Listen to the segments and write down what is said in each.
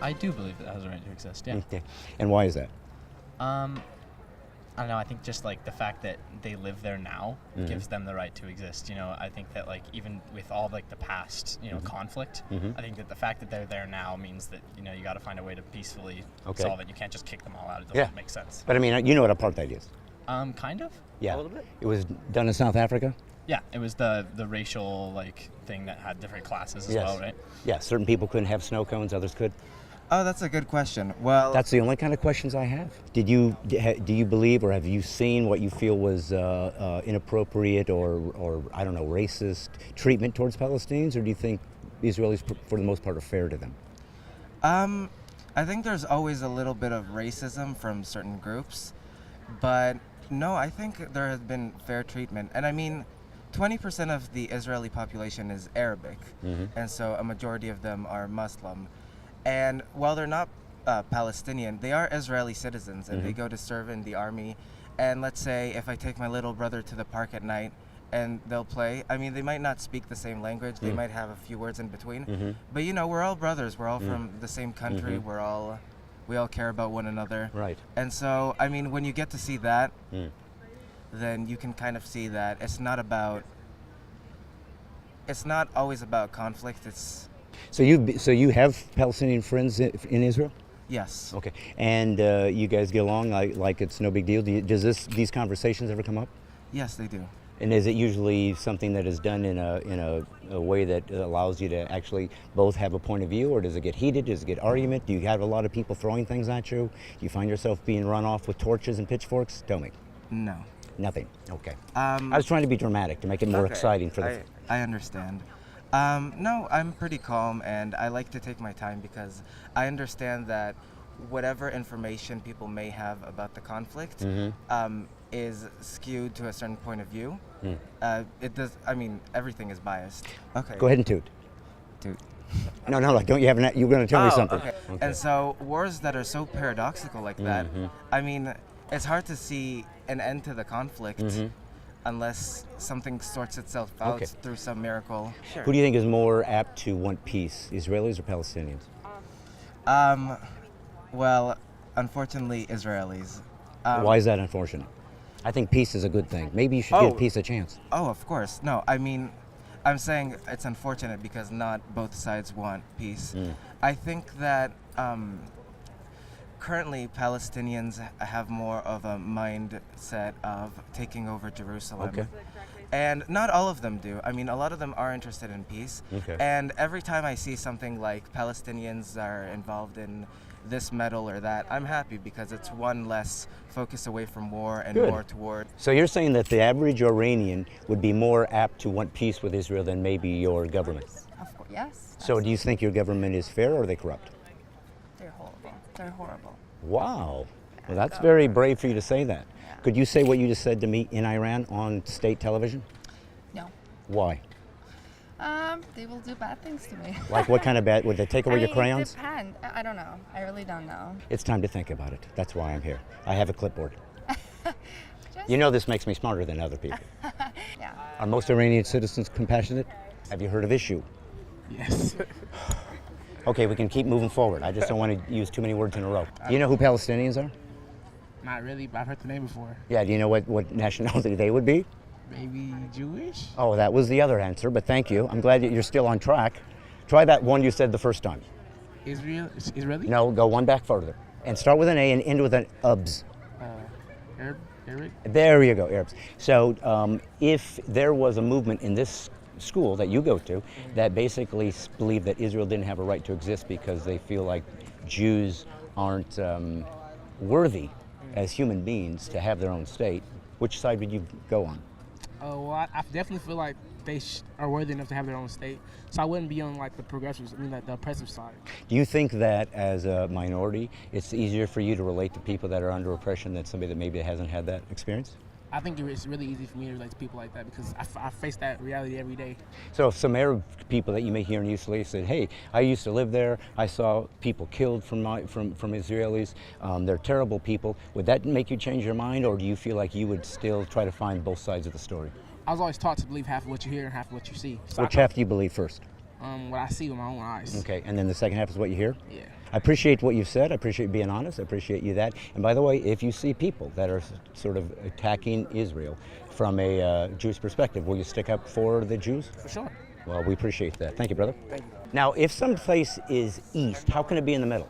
I do believe it has a right to exist, yeah. Okay. And why is that? I don't know, I think just like the fact that they live there now gives them the right to exist. You know, I think that like even with all like the past, you know, conflict, I think that the fact that they're there now means that, you know, you got to find a way to peacefully solve it. You can't just kick them all out. It doesn't make sense. But I mean, you know what apartheid is? Kind of. Yeah. A little bit. It was done in South Africa? Yeah, it was the racial like thing that had different classes as well, right? Yeah, certain people couldn't have snow cones, others could. Oh, that's a good question. Well, That's the only kind of questions I have. Do you believe, or have you seen what you feel was inappropriate or I don't know, racist treatment towards Palestinians, or do you think Israelis, for the most part, are fair to them? I think there's always a little bit of racism from certain groups, but no, I think there has been fair treatment. And I mean, 20% of the Israeli population is Arabic, and so a majority of them are Muslim. And while they're not Palestinian, they are Israeli citizens, and they go to serve in the army. And let's say if I take my little brother to the park at night and they'll play, I mean, they might not speak the same language, they might have a few words in between, but you know, we're all brothers, we're all from the same country, we all care about one another. Right. And so, I mean, when you get to see that, then you can kind of see that it's not always about conflict, it's... So you have Palestinian friends in Israel? Yes. Okay. And you guys get along like it's no big deal? Does these conversations ever come up? Yes, they do. And is it usually something that is done in a way that allows you to actually both have a point of view, or does it get heated? Does it get argument? Do you have a lot of people throwing things at you? Do you find yourself being run off with torches and pitchforks? Tell me. No. Nothing. Okay. I was trying to be dramatic to make it more exciting for the... I understand. No, I'm pretty calm, and I like to take my time because I understand that whatever information people may have about the conflict is skewed to a certain point of view. It does. I mean, everything is biased. Okay. Go ahead and toot. Toot. No, don't you have an... You're going to tell me something. Okay. And so wars that are so paradoxical like that, I mean, it's hard to see an end to the conflict unless something sorts itself out through some miracle. Who do you think is more apt to want peace, Israelis or Palestinians? Well, unfortunately, Israelis. Why is that unfortunate? I think peace is a good thing. Maybe you should give peace a chance. Oh, of course. No, I mean, I'm saying it's unfortunate because not both sides want peace. I think that currently Palestinians have more of a mindset of taking over Jerusalem. Okay. And not all of them do. I mean, a lot of them are interested in peace. Okay. And every time I see something like Palestinians are involved in this medal or that, I'm happy because it's one less focus away from war and more toward... So you're saying that the average Iranian would be more apt to want peace with Israel than maybe your government? Of course, yes. So do you think your government is fair or are they corrupt? They're horrible. They're horrible. Wow. Well, that's very brave for you to say that. Yeah. Could you say what you just said to me in Iran on state television? No. Why? They will do bad things to me. Like what kind of bad? Would they take away your crayons? It depends. I don't know. I really don't know. It's time to think about it. That's why I'm here. I have a clipboard. You know this makes me smarter than other people. Yeah. Are most Iranian citizens compassionate? Have you heard of issue? Yes. Okay, we can keep moving forward. I just don't want to use too many words in a row. Do you know who Palestinians are? Not really, but I've heard the name before. Yeah, do you know what nationality they would be? Maybe Jewish? Oh, that was the other answer, but thank you. I'm glad that you're still on track. Try that one you said the first time. Israeli? No, go one back further. And start with an A and end with an UBS. Arabic? There you go, Arabs. So if there was a movement in this school that you go to that basically believed that Israel didn't have a right to exist because they feel like Jews aren't worthy as human beings to have their own state, which side would you go on? Oh, well, I definitely feel like they are worthy enough to have their own state, so I wouldn't be on like the progressive, like the oppressive side. Do you think that as a minority, it's easier for you to relate to people that are under oppression than somebody that maybe hasn't had that experience? I think it's really easy for me to relate to people like that because I face that reality every day. So if some Arab people that you may hear in UCLA said, hey, I used to live there, I saw people killed from Israelis, they're terrible people, would that make you change your mind, or do you feel like you would still try to find both sides of the story? I was always taught to believe half of what you hear and half of what you see. So Which half do you believe first? what I see with my own eyes. Okay, and then the second half is what you hear? Yeah. I appreciate what you've said. I appreciate being honest. I appreciate you that. And by the way, if you see people that are sort of attacking Israel from a Jewish perspective, will you stick up for the Jews? For sure. Well, we appreciate that. Thank you, brother. Thank you. Now, if some place is east, how can it be in the middle?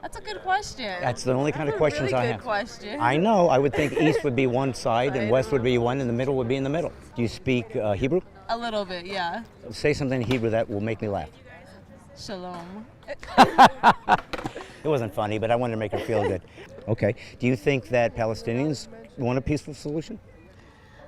That's a good question. That's the only kind of That's a questions really I good have. question. I know. I would think east would be one side and west would be one, and the middle would be in the middle. Do you speak Hebrew? A little bit, yeah. Say something in Hebrew that will make me laugh. Shalom. It wasn't funny, but I wanted to make her feel good. Okay. Do you think that Palestinians want a peaceful solution?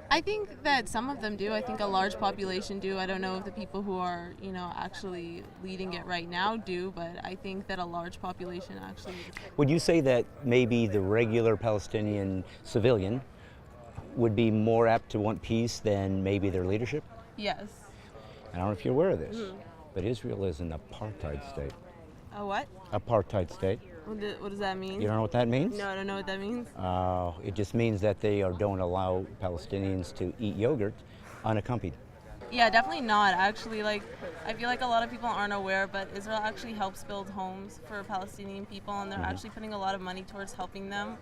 I think that some of them do. I think a large population do. I don't know if the people who are, actually leading it right now do, but I think that a large population actually. Would you say that maybe the regular Palestinian civilian would be more apt to want peace than maybe their leadership? Yes. I don't know if you're aware of this, but Israel is an apartheid state. A what? Apartheid state. What does that mean? You don't know what that means? No, I don't know what that means. It just means that they don't allow Palestinians to eat yogurt unaccompanied. Yeah, definitely not. Actually, I feel like a lot of people aren't aware, but Israel actually helps build homes for Palestinian people, and they're actually putting a lot of money towards helping them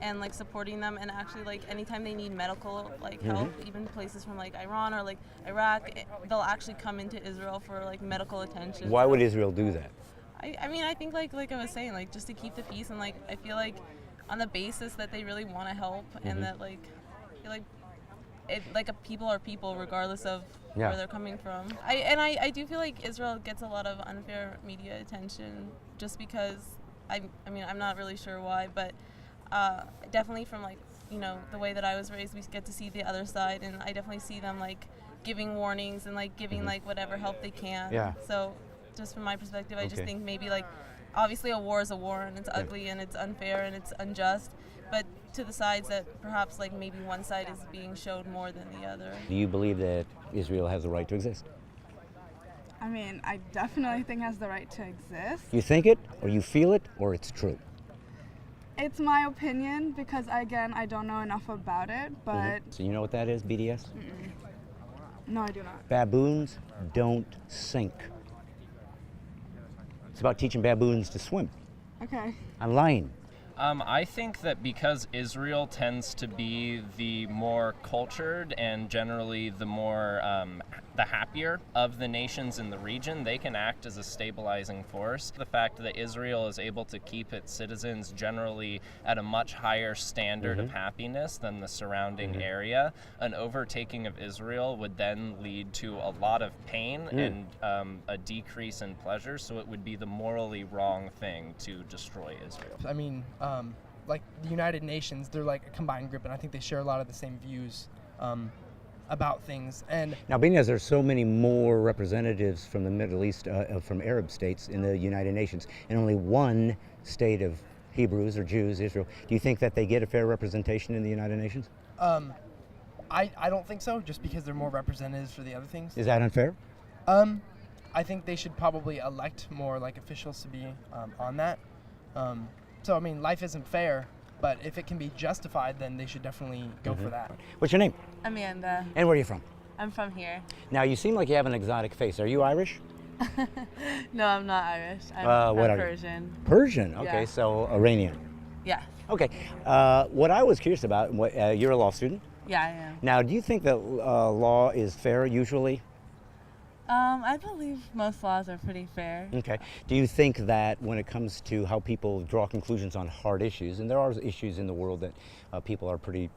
and supporting them. And actually, anytime they need medical help, even places from Iran or Iraq, they'll actually come into Israel for medical attention. Why would Israel do that? I mean, I think like I was saying, just to keep the peace, and I feel like on the basis that they really want to help, and that I feel like people are people regardless of where they're coming from. I do feel like Israel gets a lot of unfair media attention just because I mean I'm not really sure why, but definitely from the way that I was raised, we get to see the other side, and I definitely see them giving warnings and giving whatever help they can. Yeah. So just from my perspective, I just think maybe obviously a war is a war, and it's ugly and it's unfair and it's unjust, but to the sides that perhaps maybe one side is being showed more than the other. Do you believe that Israel has the right to exist? I mean, I definitely think it has the right to exist. You think it, or you feel it, or it's true? It's my opinion because, again, I don't know enough about it, but... So you know what that is, BDS? No, I do not. Baboons don't sink. It's about teaching baboons to swim. Okay. I'm lying. I think that because Israel tends to be the more cultured and generally the more the happier of the nations in the region, they can act as a stabilizing force. The fact that Israel is able to keep its citizens generally at a much higher standard of happiness than the surrounding area, an overtaking of Israel would then lead to a lot of pain and a decrease in pleasure, so it would be the morally wrong thing to destroy Israel. I mean, the United Nations, they're a combined group, and I think they share a lot of the same views about things. And now, being as there's so many more representatives from the Middle East, from Arab states in the United Nations, and only one state of Hebrews or Jews, Israel, do you think that they get a fair representation in the United Nations? I don't think so, just because they're more representatives for the other things. Is that unfair? I think they should probably elect more officials to be on that. So, I mean, life isn't fair, but if it can be justified, then they should definitely go for that. What's your name? Amanda, And where are you from? I'm from here. Now, you seem like you have an exotic face. Are you Irish? No, I'm not Irish. I'm what are you? Persian. Persian? Okay, Yeah. so Iranian. Yeah. Okay. What I was curious about, you're a law student. Yeah, I am. Now, do you think that law is fair usually? I believe most laws are pretty fair. Okay. Do you think that when it comes to how people draw conclusions on hard issues, and there are issues in the world that people are pretty,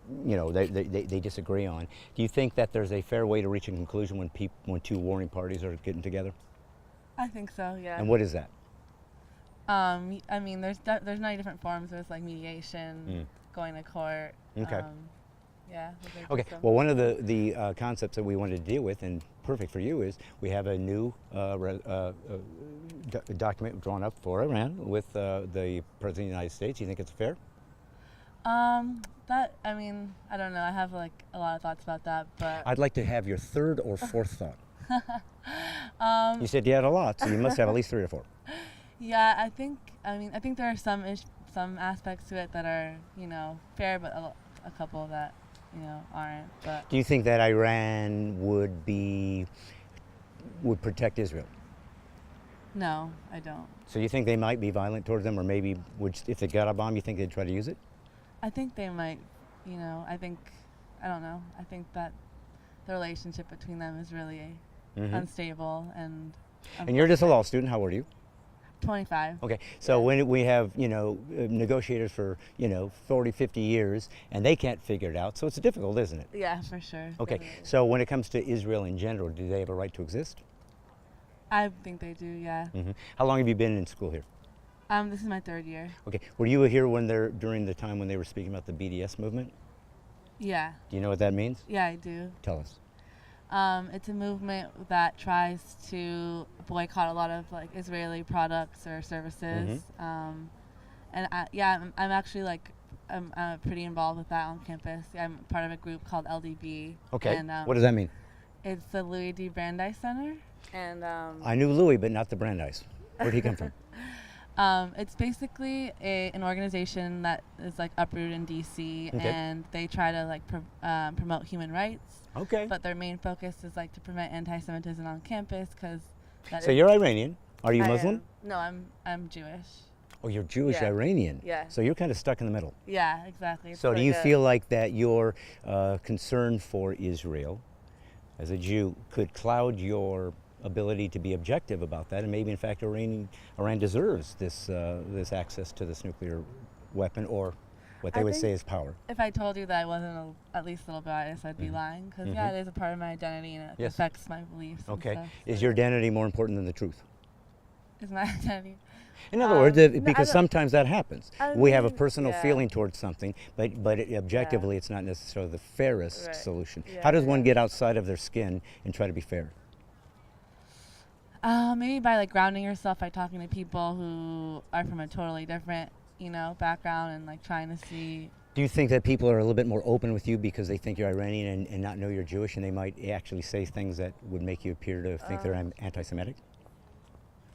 they disagree on, do you think that there's a fair way to reach a conclusion when two warring parties are getting together? I think so, yeah. And what is that? I mean, there's many different forms. There's mediation, going to court. Okay. Yeah. Okay. Well, one of the concepts that we wanted to deal with, and perfect for you, is we have a new document drawn up for Iran with the President of the United States. You think it's fair? I mean, I don't know. I have a lot of thoughts about that, but I'd like to have your third or fourth thought. You said you had a lot, so you must have at least 3 or 4. yeah, I think there are some aspects to it that are fair, but a couple that aren't. But Do you think that Iran would be would protect Israel. No, I don't. So you think they might be violent towards them, or maybe if they got a bomb, you think they'd try to use it? I think they might, I don't know. I think that the relationship between them is really unstable and you're just a law student. How old are you? 25. Okay, so when we have, negotiators for, 40, 50 years, and they can't figure it out, so it's difficult, isn't it? Yeah, for sure. Okay, Definitely. so when it comes to Israel in general, do they have a right to exist? I think they do, yeah. How long have you been in school here? This is my 3rd year. Okay, were you here during the time when they were speaking about the BDS movement? Yeah. Do you know what that means? Yeah, I do. Tell us. It's a movement that tries to boycott a lot of like Israeli products or services. I'm actually I'm pretty involved with that on campus. I'm part of a group called LDB. Okay, And, what does that mean? It's the Louis D. Brandeis Center. And I knew Louis, but not the Brandeis. Where'd he come from? it's basically an organization that is like uprooted in DC, Okay. and they try to like promote human rights. Okay. But their main focus is like to prevent anti-Semitism on campus, because. So you're Iranian. Are you Muslim? No, I'm Jewish. Oh, you're Jewish Yeah. Iranian. Yeah. So you're kind of stuck in the middle. Yeah, exactly. So do you feel like that your concern for Israel as a Jew could cloud your ability to be objective about that, and maybe in fact Iran deserves this access to this nuclear weapon, or what they would say is power? If I told you that I wasn't at least a little biased, I'd be lying, because yeah, it is a part of my identity and it Yes. affects my beliefs. Okay. And stuff. Is your identity more important than the truth? Is my identity? In other words, because sometimes that happens. I We have a mean, personal yeah. feeling towards something, but objectively it's not necessarily the fairest Right. solution. Yeah, How does one yeah. get outside of their skin and try to be fair? Maybe by like grounding yourself by talking to people who are from a totally different, background, and like trying to see. Do you think that people are a little bit more open with you because they think you're Iranian and not know you're Jewish, and they might actually say things that would make you appear to think they're anti-Semitic?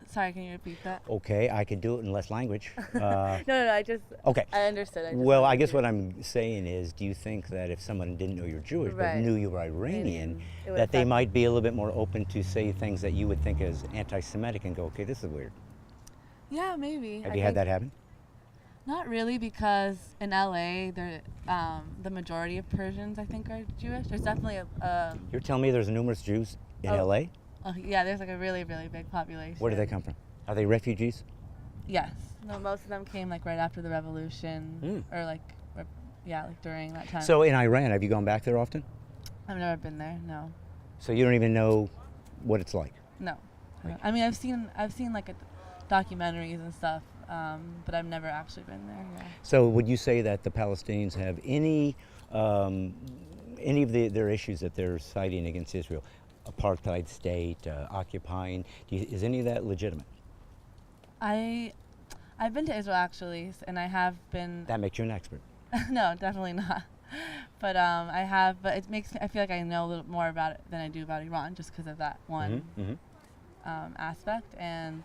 Sorry, can you repeat that? Okay, I could do it in less language. No, I just. Okay. I understood. Well, I guess what I'm saying is, do you think that if someone didn't know you're Jewish but Right. knew you were Iranian, It would that they affect- might be a little bit more open to say things that you would think as anti-Semitic and go, okay, this is weird? Yeah, maybe. Have I you had think- that happen? Not really, because in LA, the majority of Persians, I think, are Jewish. There's definitely a. You're telling me there's numerous Jews in Oh. LA? Yeah, there's like a really, really big population. Where do they come from? Are they refugees? Yes. No, most of them came like right after the revolution, or like during that time. So in Iran, have you gone back there often? I've never been there. No. So you don't even know what it's like? No. I mean, I've seen like documentaries and stuff, but I've never actually been there. Yeah. So would you say that the Palestinians have any of their issues that they're citing against Israel, apartheid state, occupying, is any of that legitimate? I've been to Israel actually, and I have been. That makes you an expert. No, definitely not. But I have. But it makes me. I feel like I know a little more about it than I do about Iran, just because of that one aspect. And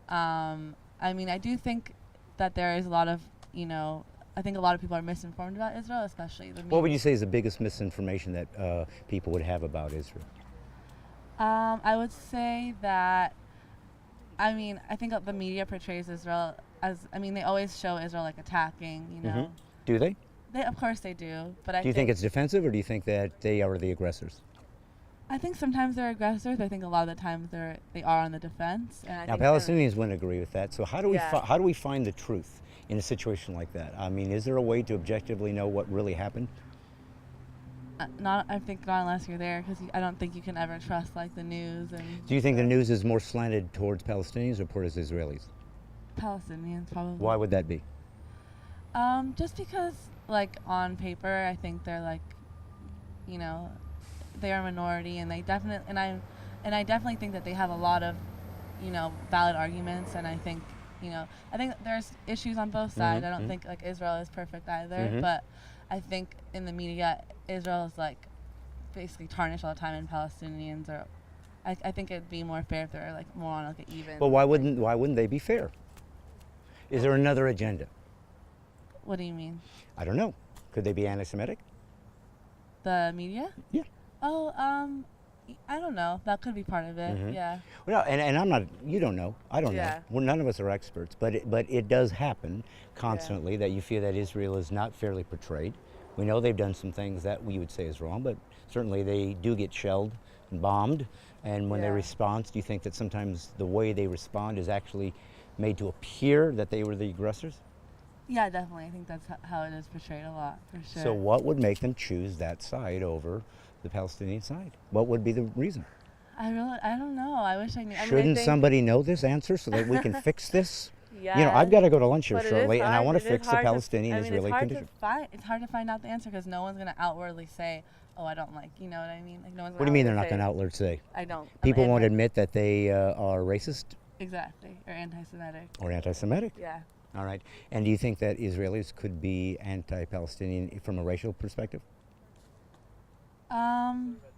I mean, I do think that there is a lot of, I think a lot of people are misinformed about Israel, especially the media. What would you say is the biggest misinformation that people would have about Israel? I would say that, I mean, I think the media portrays Israel as, they always show Israel like attacking, Do they? Of course they do, but Do you think it's defensive, or do you think that they are the aggressors? I think sometimes they're aggressors. I think a lot of the times they are on the defense. And I Now, think Palestinians wouldn't agree with that. So how do Yeah. how do we find the truth in a situation like that? I mean, is there a way to objectively know what really happened? not unless you're there, because I don't think you can ever trust like the news and Do you think the news is more slanted towards Palestinians or towards Israelis? Palestinians probably. Why would that be? Just because like on paper, I think they're like, they are a minority, and they definitely I definitely think that they have a lot of, valid arguments, and I think there's issues on both sides. I don't think like Israel is perfect either, but I think in the media, Israel is like basically tarnished all the time, and Palestinians are. I think it'd be more fair if they're like more on like an even. Well, why wouldn't they be fair? Is there another agenda? What do you mean? I don't know. Could they be anti-Semitic? The media? Yeah. Oh, I don't know. That could be part of it. Mhm. Yeah. Well, and I'm not. You don't know. I don't know. Yeah. Well, none of us are experts, but it does happen constantly that you feel that Israel is not fairly portrayed. We know they've done some things that we would say is wrong, but certainly they do get shelled and bombed. And when they Yeah. respond, do you think that sometimes the way they respond is actually made to appear that they were the aggressors? Yeah, definitely. I think that's how it is portrayed a lot, for sure. So what would make them choose that side over the Palestinian side? What would be the reason? I don't know. I wish I knew. I mean, I Shouldn't think- somebody know this answer so that we can fix this? Yeah. You know, I've got to go to lunch here But it is shortly, and I hard- want it to is fix the hard to- Palestinian-Israeli it's hard condition. it's hard to find out the answer because no one's going to outwardly say, "Oh, I don't like." You know what I mean? Like no one's. What do you mean they're not outwardly going to outward say? I don't. People won't admit. admit that they are racist Exactly, or anti-Semitic. or anti-Semitic? Yeah. All right. And do you think that Israelis could be anti-Palestinian from a racial perspective?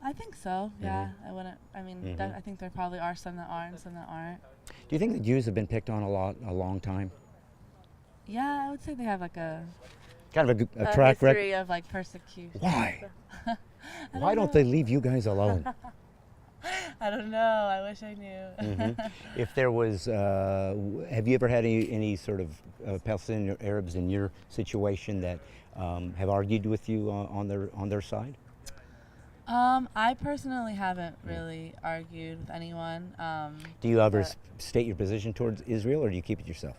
I think so. Yeah, I wouldn't. I mean, Mhm. I think there probably are some that are and some that aren't. Do you think the Jews have been picked on a long time? Yeah, I would say they have like a Kind of a track record. history of like persecution. Why? I Why don't know. they leave you guys alone? I don't know. I wish I knew. Mhm. If there was, have you ever had any sort of Palestinian or Arabs in your situation that have argued with you on their side? I personally haven't really argued with anyone. Do you ever but- state your position towards Israel, or do you keep it yourself?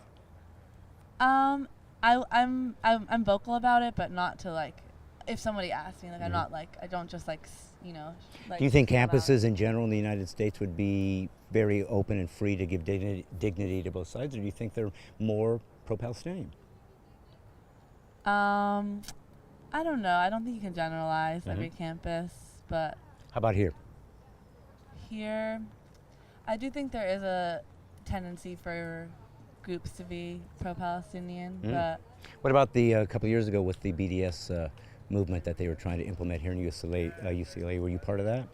I'm vocal about it, but not to like. If somebody asks me, like I'm not like I don't just like Like Do you think speak out loud. campuses in general in the United States would be very open and free to give dignity to both sides, or do you think they're more pro-Palestinian? I don't know. I don't think you can generalize every campus, but How about here? here, I do think there is a tendency for groups to be pro-Palestinian, but What about the couple of years ago with the BDS movement that they were trying to implement here in UCLA? Were you part of that?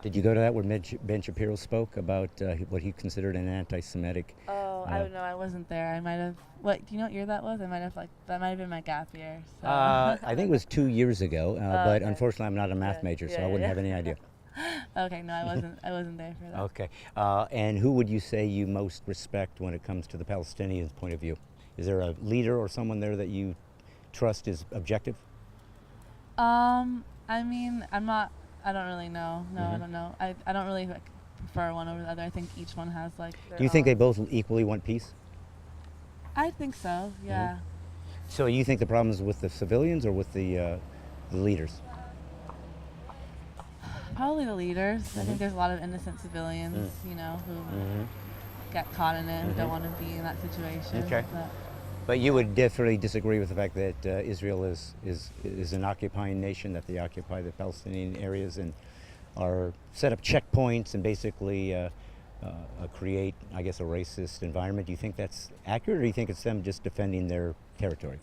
Did you go to that where Ben Shapiro spoke about what he considered an anti-Semitic? I don't know. I wasn't there. I might have. What? Do you know what year that was? I might have that might have been my gap year. So. I think it was 2 years ago, but okay. unfortunately I'm not a math major, so I wouldn't have any idea. Okay, no, I wasn't. I wasn't there for that. Okay, and who would you say you most respect when it comes to the Palestinians' point of view? Is there a leader or someone there that you trust is objective? I mean, I'm not. I don't really know. No, I don't know. I don't really like, prefer one over the other. I think each one has like. Do you think they both equally want peace? I think so. Yeah. So you think the problem is with the civilians or with the leaders? Probably the leaders. I think there's a lot of innocent civilians, you know, who get caught in it, who don't want to be in that situation. Okay. But you would definitely disagree with the fact that Israel is an occupying nation, that they occupy the Palestinian areas and are set up checkpoints and basically create, I guess, a racist environment. Do you think that's accurate, or do you think it's them just defending their territory?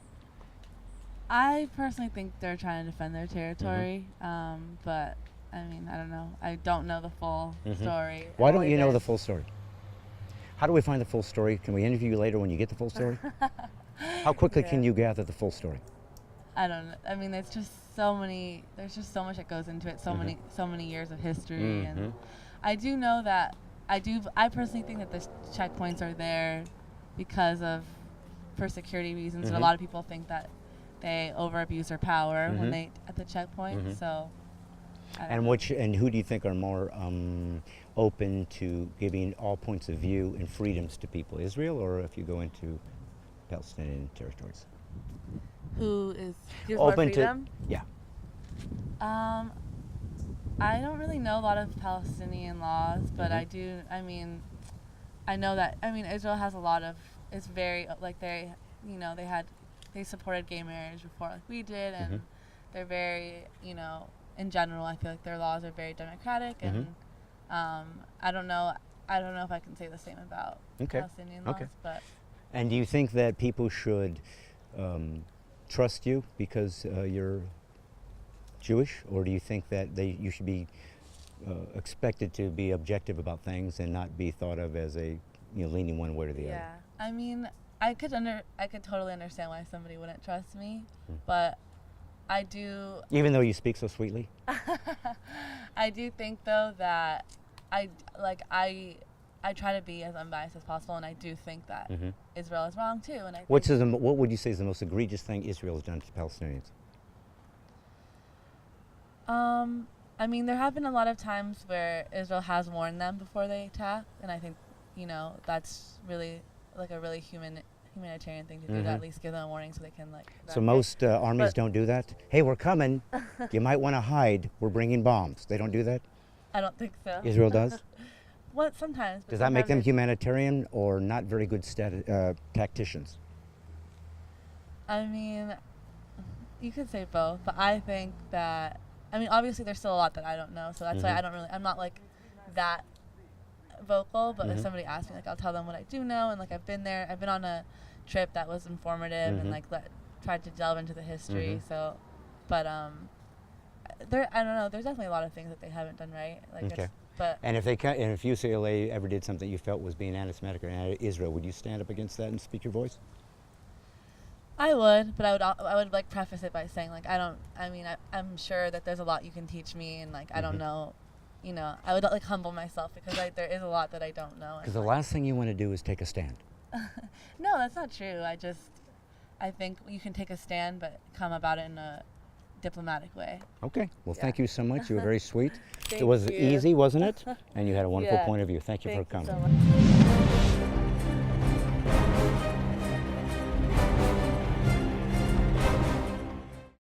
I personally think they're trying to defend their territory, but I mean, I don't know. I don't know the full story. Why don't you know the full story? How do we find the full story? Can we interview you later when you get the full story? How quickly can you gather the full story? I don't know. I mean, there's just so many. There's just so much that goes into it. So many years of history, and I do know that I personally think that the checkpoints are there because of for security reasons, and a lot of people think that they over abuse their power when they at the checkpoint. So. And who do you think are more open to giving all points of view and freedoms to people, Israel, or if you go into Palestinian territories? Who is gives more Open to freedom? yeah. I don't really know a lot of Palestinian laws, but I do. I mean, I know that. I mean, Israel has a lot of. It's very like they, you know, they supported gay marriage before like we did, and they're very, you know. In general, I feel like their laws are very democratic, and I don't know if I can say the same about Palestinian laws. But And do you think that people should trust you because you're Jewish, or do you think that you should be expected to be objective about things and not be thought of as leaning one way or the other? yeah, I mean, I could totally understand why somebody wouldn't trust me, but I do. Even though you speak so sweetly? I do think though that I try to be as unbiased as possible, and I do think that Israel is wrong too. And what would you say is the most egregious thing Israel has done to Palestinians? I mean, there have been a lot of times where Israel has warned them before they attack, and I think, that's really like a really humanitarian thing to do, to at least give them a warning so they can like. So most armies don't do that? Hey, we're coming. You might want to hide. We're bringing bombs. They don't do that? I don't think so. Israel does? What sometimes. Does that make them humanitarian or not very good tacticians? I mean, you could say both, but I think that, obviously there's still a lot that I don't know, so that's why I'm not like that vocal, but if somebody asks me, like, I'll tell them what I do know, and like I've been there, I've been on a trip that was informative and like tried to delve into the history, so, but I don't know, there's definitely a lot of things that they haven't done right, like and if UCLA ever did something you felt was being anti-Semitic or anti-Israel, would you stand up against that and speak your voice? I would, but I would like preface it by saying like I'm sure that there's a lot you can teach me, and like I don't know, I would like humble myself because there is a lot that I don't know. Because the last thing you want to do is take a stand. No, that's not true. I think you can take a stand, but come about it in a diplomatic way. Okay. Well, thank you so much. You were very sweet. Thank it was you. easy, wasn't it? And you had a wonderful point of view. Thank you for coming. So much.